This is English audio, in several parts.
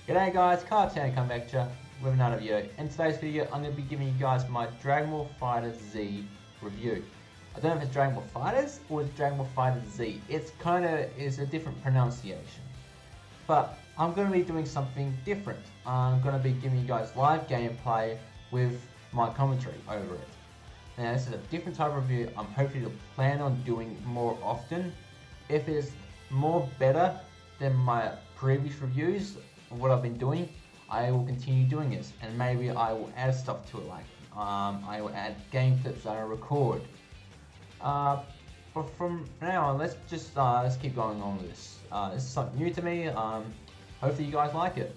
G'day guys, Cartoon come back to you with another video. In today's video I'm going to be giving you guys my Dragon Ball FighterZ review. I don't know if it's Dragon Ball FighterZ or it's Dragon Ball FighterZ. It's is a different pronunciation. But I'm going to be doing something different. I'm going to be giving you guys live gameplay with my commentary over it. Now this is a different type of review I'm hopefully to plan on doing more often. If it is more better than my previous reviews of what I've been doing, I will continue doing this, and maybe I will add stuff to it, like I will add game clips that I record. But from now on, let's keep going on with this. This is something new to me. Hopefully you guys like it.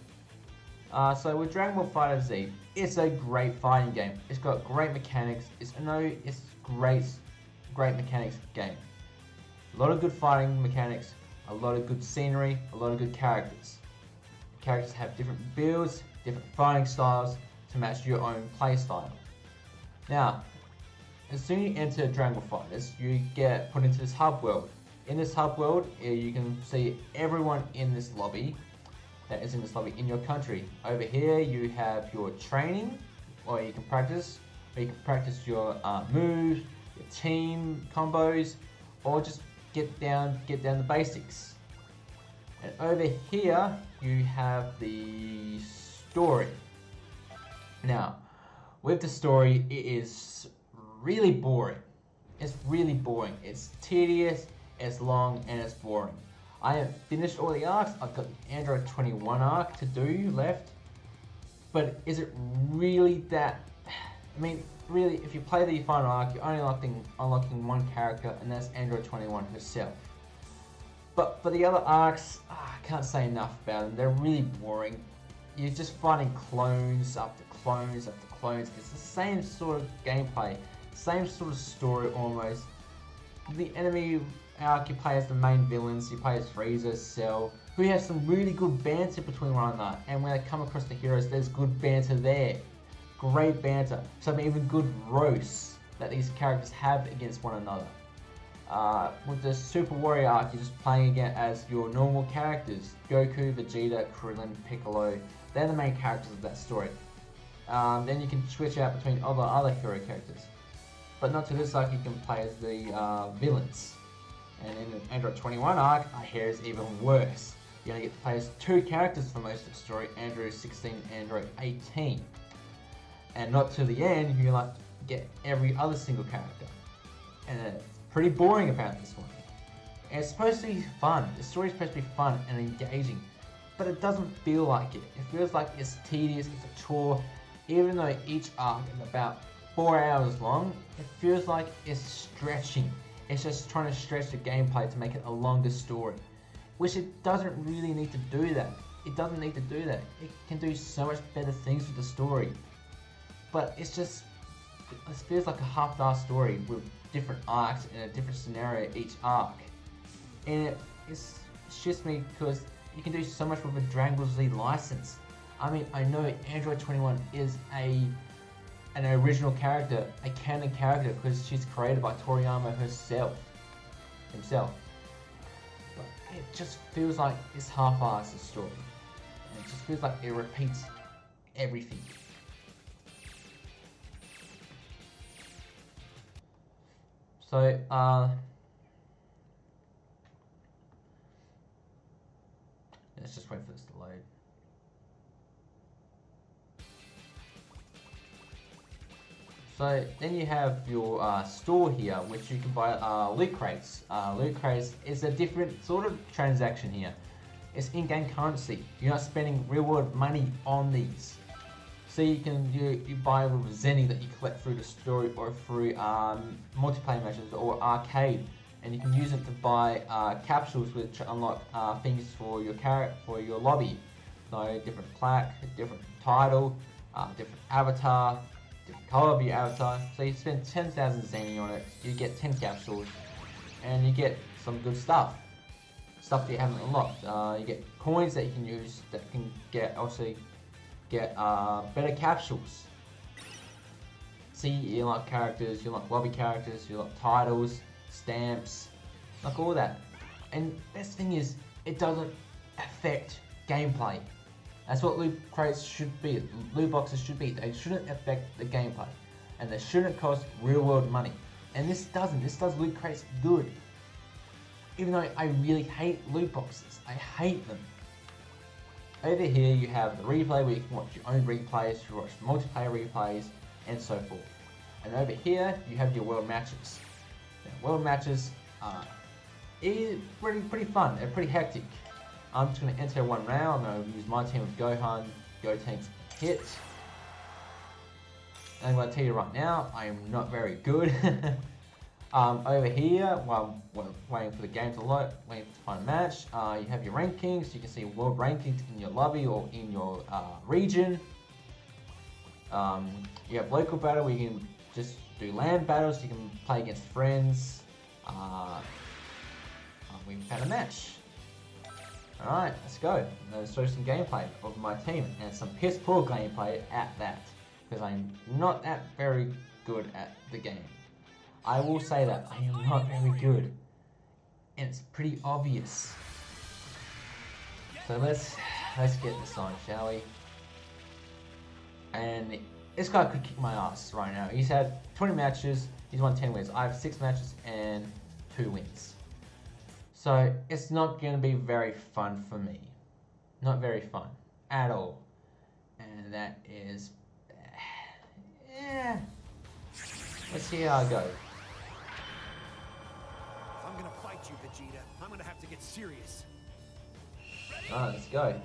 So with Dragon Ball FighterZ, it's a great fighting game. It's got great mechanics. It's great mechanics game. A lot of good fighting mechanics, a lot of good scenery, a lot of good characters. The characters have different builds, different fighting styles to match your own play style. Now, as soon as you enter Dragon Ball FighterZ, you get put into this hub world. In this hub world, you can see everyone in this lobby, in your country. Over here, you have your training, or you can practice your moves, your team combos, or just get down the basics. And over here you have the story. Now with the story, it is really boring. It's really boring. It's tedious, it's long, and it's boring. I have finished all the arcs. I've got the Android 21 arc to do left, but is it really that? I mean, really, if you play the final arc, you're only unlocking one character, and that's Android 21 herself. But for the other arcs, I can't say enough about them. They're really boring. You're just fighting clones after clones after clones. It's the same sort of gameplay, same sort of story almost. The enemy arc, you play as the main villains. You play as Frieza, Cell, who have some really good banter between one another. And when they come across the heroes, there's good banter there. Great banter, some even good roasts that these characters have against one another. With the Super Warrior arc, you're just playing again as your normal characters. Goku, Vegeta, Krillin, Piccolo, they're the main characters of that story. Then you can switch out between other hero characters. But not to this arc, you can play as the villains. And in the Android 21 arc, I hear is even worse. You only get to play as two characters for most of the story, Android 16 and Android 18. And not to the end, you like get every other single character. And it's pretty boring about this one. And it's supposed to be fun. The story's supposed to be fun and engaging. But it doesn't feel like it. It feels like it's tedious, it's a chore. Even though each arc is about 4 hours long, it feels like it's stretching. It's just trying to stretch the gameplay to make it a longer story. Which it doesn't really need to do that. It doesn't need to do that. It can do so much better things with the story. But it feels like a half-assed story with different arcs and a different scenario each arc. And it shits me because you can do so much with a Dragon Ball Z license. I mean, I know Android 21 is an original character, a canon character, because she's created by Toriyama himself. But it just feels like it's half-assed, the story. And it just feels like it repeats everything. So, let's just wait for this to load. So then you have your store here, which you can buy loot crates. Loot crates is a different sort of transaction here. It's in-game currency. You're not spending real-world money on these. So you buy with Zenny that you collect through the story or through multiplayer matches or arcade, and you can use it to buy capsules which unlock things for your lobby. So different plaque, different title, different avatar, different color of your avatar. So you spend 10,000 Zenny on it, you get 10 capsules, and you get some good stuff. Stuff that you haven't unlocked. You get coins that you can use that can get better capsules. See, you unlock characters, you unlock lobby characters, you unlock titles, stamps, like all that. And best thing is, it doesn't affect gameplay. That's what loot crates should be. Loot boxes should be. They shouldn't affect the gameplay, and they shouldn't cost real world money. And this doesn't. This does loot crates good. Even though I really hate loot boxes, I hate them. Over here you have the replay where you can watch your own replays, you watch multiplayer replays, and so forth. And over here you have your world matches. Now, world matches are pretty fun. They're pretty hectic. I'm just going to enter one round. I'm going to use my team of Gohan. Go team's hit. And I'm going to tell you right now, I am not very good. Over here, while waiting for the game to load, waiting to find a match, you have your rankings. You can see world rankings in your lobby or in your region. You have local battle where you can just do LAN battles. You can play against friends. We've had a match. Alright, let's go. Let's show some gameplay of my team, and some piss poor gameplay at that, because I'm not that very good at the game. I will say that, I am not very good, and it's pretty obvious. So let's get this on, shall we? And this guy could kick my ass right now. He's had 20 matches, he's won 10 wins. I have 6 matches and 2 wins. So it's not going to be very fun for me. Not very fun at all. And that is... yeah. Let's see how I go. If I'm going to fight you, Vegeta, I'm going to have to get serious. Alright, let's go.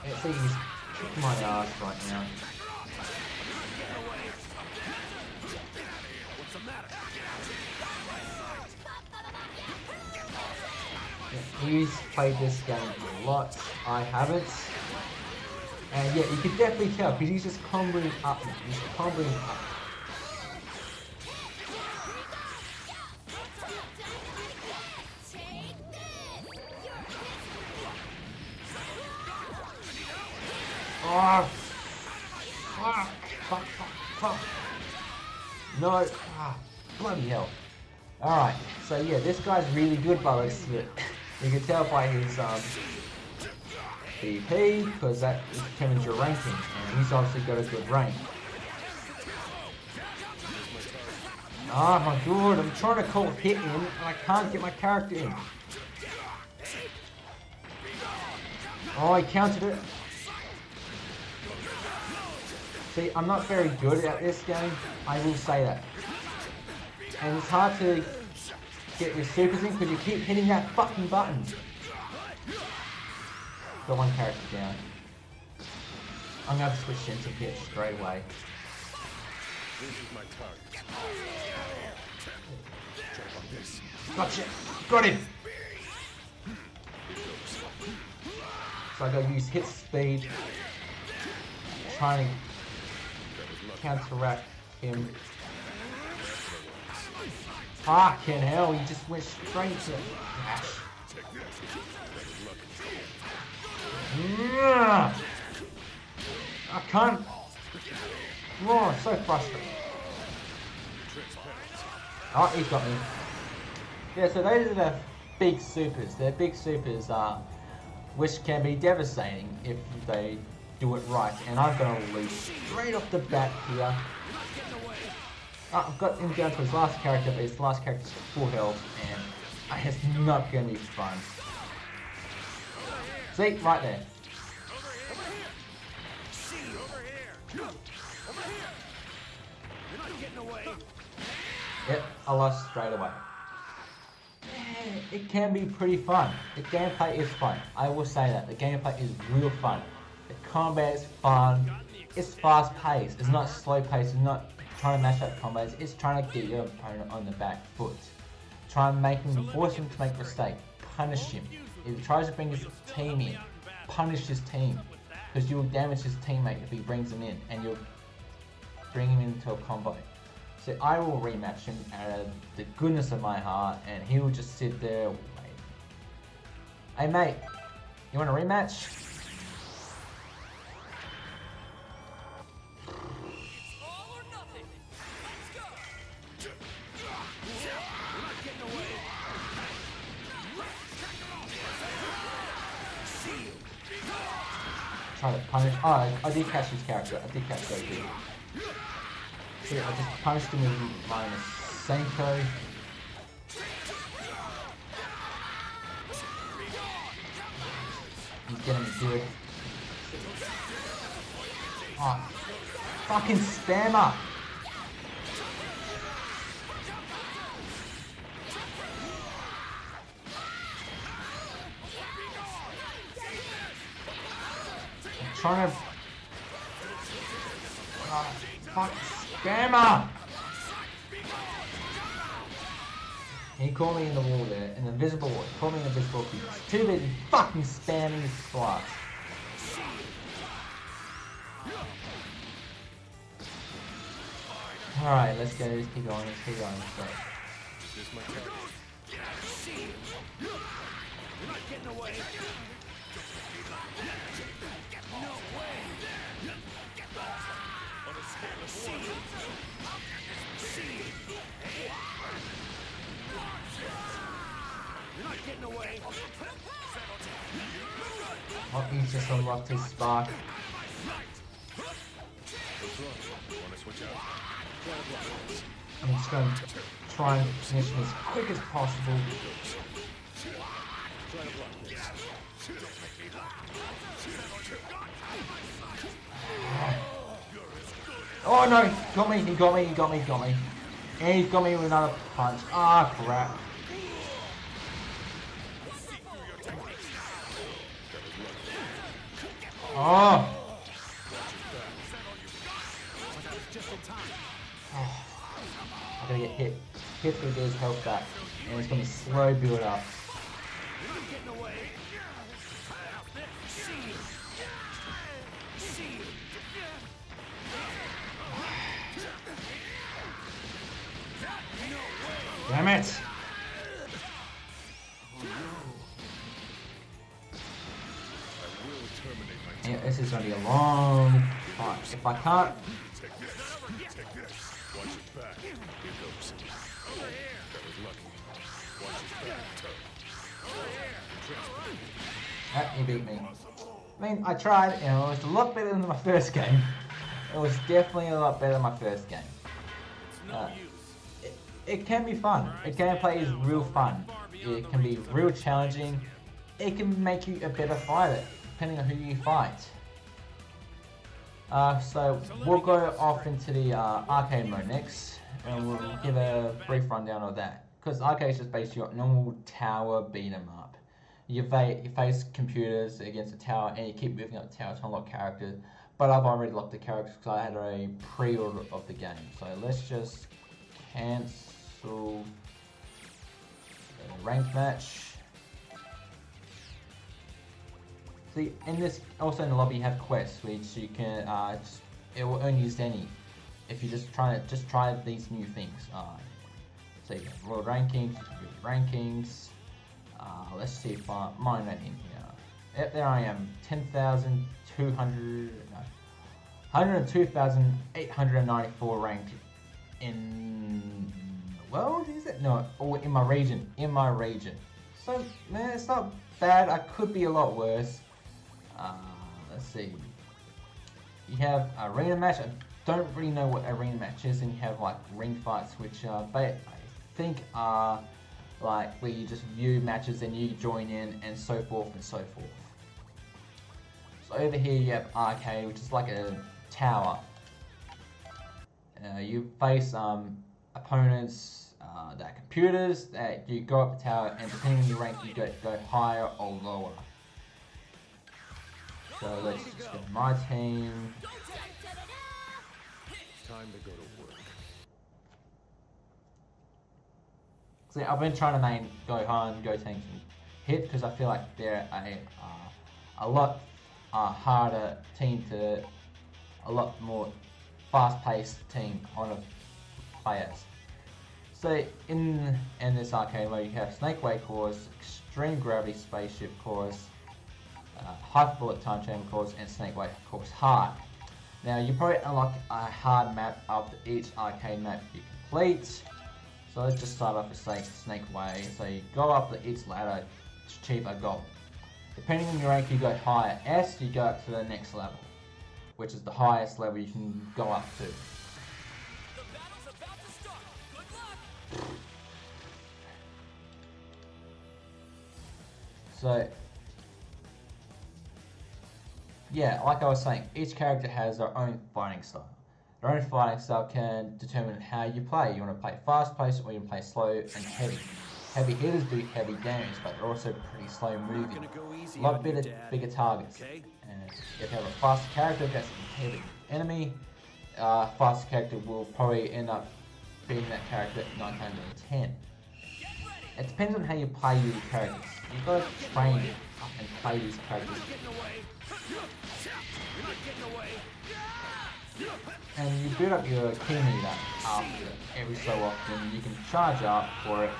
Yeah, see, he's kicking my ass right now. He's played this game a lot, I haven't. And yeah, you can definitely tell because he's just comboing up now. He's comboing up. Oh, fuck. No, bloody hell. Alright, so yeah, this guy's really good by looks of it. You can tell by his BP, because that determines your ranking, and he's obviously got a good rank. Oh my god, I'm trying to call hit in, and I can't get my character in. Oh, he countered it. See, I'm not very good at this game, I will say that. And it's hard to get your supers in because you keep hitting that fucking button. Got one character down. I'm gonna have to switch into hit straight away. This is my target. Gotcha! Got him! So I gotta use hit speed, trying to counteract him. Fucking hell, he just went straight to dash. I can't. Oh, so frustrating. Oh, he got me. Yeah, so those are the big supers. They're big supers, which can be devastating if they do it right. And I'm gonna lose straight off the bat here. I've got him down to his last character, but his last character's got full health, and it's not going to be fun. See? Right there. Yep, I lost straight away. It can be pretty fun. The gameplay is fun. I will say that. The gameplay is real fun. The combat is fun. It's fast paced. It's not slow paced. It's not trying to mash up combos. It's trying to get your opponent on the back foot. Try and make him, force him to make a mistake. Punish him. If he tries to bring his team in, punish his team. Because you'll damage his teammate if he brings him in, and you'll bring him into a combo. So I will rematch him out of the goodness of my heart, and he will just sit there waiting. Hey mate, you want a rematch? try to punish. Oh, I did catch his character. I did catch Goku. So I just punished him with my Senko. He's getting good. Oh, fucking spammer! I'm trying to... Oh, fuck, spammer! He caught me in the wall there, in the invisible wall. He caught me in the invisible wall. He's too busy fucking spamming his blast. Alright, let's go, let's keep going, let's keep going, let's go. Oh, he's just unlocked his spark. I'm just going to try and finish him as quick as possible. Oh no, he got me, he got me, he got me, he got me. And he's got me with another punch. Ah, crap. Oh! I'm gonna get hit. Hit through his health back. And it's gonna slow build up. Damn it! Yeah, this is gonna be a long fight. If I can't... He beat me. I mean, I tried, and it was a lot better than my first game. It was definitely a lot better than my first game. It can be fun. The gameplay is real fun. It can be real challenging. It can make you a better fighter, depending on who you fight. So we'll go off into the arcade mode next, and we'll give a brief rundown of that. Because arcade is just basically your normal tower beat 'em up. You face computers against a tower, and you keep moving up the tower to unlock characters. But I've already locked the characters because I had a pre-order of the game. So let's just cancel the ranked match. See, in this, also in the lobby you have quests, which you can, it will earn you Zenny if you just try these new things. So you have world rankings, rankings. Let's see if mine ain't in here. Yep, there I am, 102,894 ranked in the world, is it? No, or in my region, So, man, it's not bad. I could be a lot worse. Let's see. You have arena match. I don't really know what arena match is, and you have like ring fights, which I think are like where you just view matches and you join in, and so forth and so forth. So over here you have arcade, which is like a tower. You face opponents that are computers. That you go up the tower, and depending on your rank, you go higher or lower. So let's just go to my team. Time to go to work. See, I've been trying to Gohan, Gotenks, and Hit because I feel like they're a lot harder team to, a lot more fast-paced team on a players. So in this arcade mode, you have Snake Way course, Extreme Gravity Spaceship course, Hyper Bullet Time Chamber course, and Snake Way course hard. Now you probably unlock a hard map after each arcade map you complete. So let's just start off with Snake Way. So you go up each ladder to achieve a goal. Depending on your rank, you go higher S, you go up to the next level, which is the highest level you can go up to. The battle's about to start. Good luck. So, yeah, like I was saying, each character has their own fighting style. Their own fighting style can determine how you play. You want to play fast paced or you want to play slow and heavy. Heavy hitters do heavy damage, but they're also pretty slow moving. A lot bigger targets. Okay. And if you have a faster character against a heavy enemy, faster character will probably end up beating that character 9 times out of 10. It depends on how you play your characters. You've got to train and play these characters. And you build up your key meter after every so often. You can charge up for it.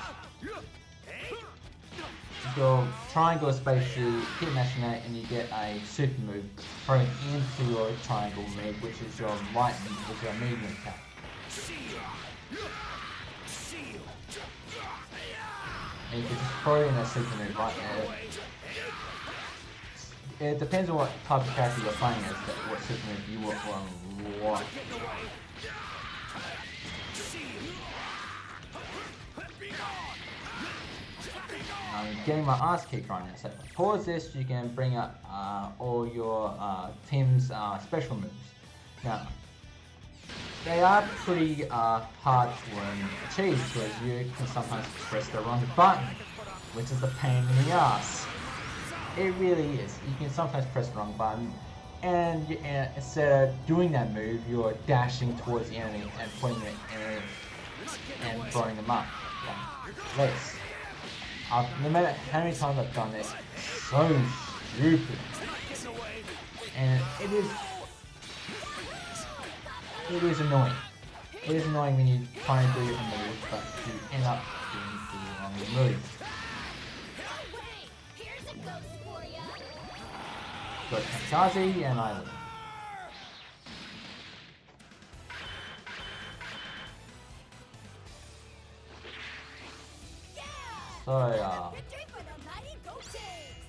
Your triangle is basically hit mashing it and you get a super move thrown into your triangle move, which is your lightning, which is your medium attack. And you can just throw in a super move right there. It depends on what type of character you're playing as, what super move you want to unlock. I'm getting my ass kicked right now, so if I pause this, you can bring up all your team's special moves. Now, they are pretty hard to achieve because you can sometimes press the wrong button, which is a pain in the ass. It really is. You can sometimes press the wrong button, and instead of doing that move, you're dashing towards the enemy and putting it in and throwing them up like this. No matter how many times I've done this, it's so stupid. And it is annoying. It is annoying when you try and do a move, but you end up doing the wrong move. Got Kamikaze and I live. So,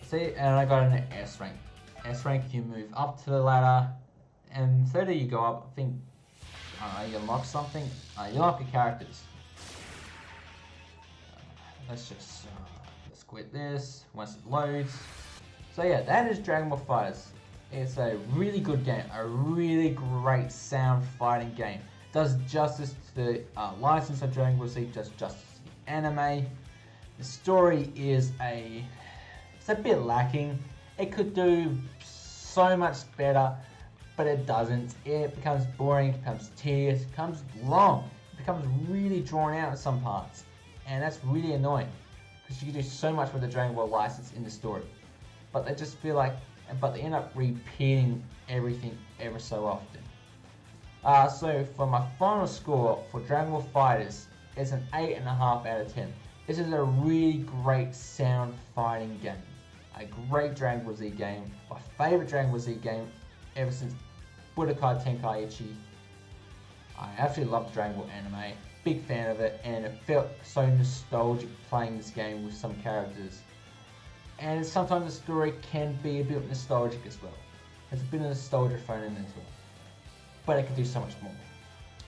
see, and I got an S rank. S rank, you move up to the ladder, and 30 you go up, I think, you unlock something, you unlock your characters. Let's just, let's quit this, once it loads. So yeah, that is Dragon Ball FighterZ. It's a really good game, a really great sound fighting game. Does justice to the license of Dragon Ball Z, does justice to the anime. The story is it's a bit lacking. It could do so much better, but it doesn't. It becomes boring, it becomes tedious, it becomes long. It becomes really drawn out in some parts. And that's really annoying, because you can do so much with the Dragon Ball license in the story. But they just feel like, but they end up repeating everything ever so often. So for my final score for Dragon Ball FighterZ, it's an 8.5 out of 10. This is a really great sound fighting game. A great Dragon Ball Z game. My favourite Dragon Ball Z game ever since Budokai Tenkaichi. I absolutely love the Dragon Ball anime. Big fan of it, and it felt so nostalgic playing this game with some characters. And sometimes the story can be a bit nostalgic as well. There's a bit of nostalgia thrown in as well. But it can do so much more.